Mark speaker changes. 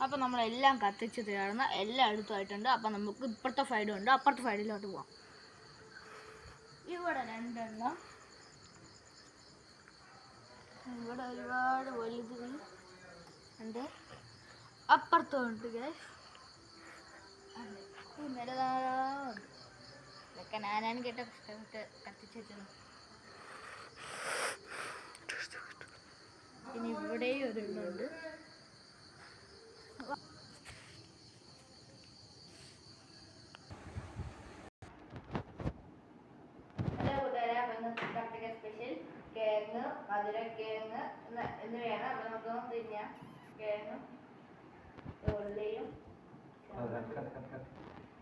Speaker 1: അപ്പം നമ്മളെല്ലാം കത്തിച്ച് തീർന്ന് എല്ലാം എടുത്തായിട്ടുണ്ട്. അപ്പം നമുക്ക് ഇപ്പുറത്തെ സൈഡും ഉണ്ട്, അപ്പുറത്തെ സൈഡിലോട്ട് പോവാം. ഇവിടെ രണ്ടെണ്ണം, ഇവിടെ ഒരുപാട് വലുതുകൾ ഉണ്ട്, അപ്പുറത്തും ഉണ്ട്. ഇതൊക്കെ ഞാനാണ് കേട്ട കഷ്ടപ്പെട്ട് കത്തിച്ച് വെച്ചത്. ഇനി ഇവിടെയും ഒരെണ്ണമുണ്ട്. സ്പെഷ്യൽ കിഴങ്ങ്, മധുരക്കിഴങ്ങ് എന്നിവയാണ്. അപ്പം നമുക്ക് തിന്നാം. കിഴങ്ങും ഉള്ളിയും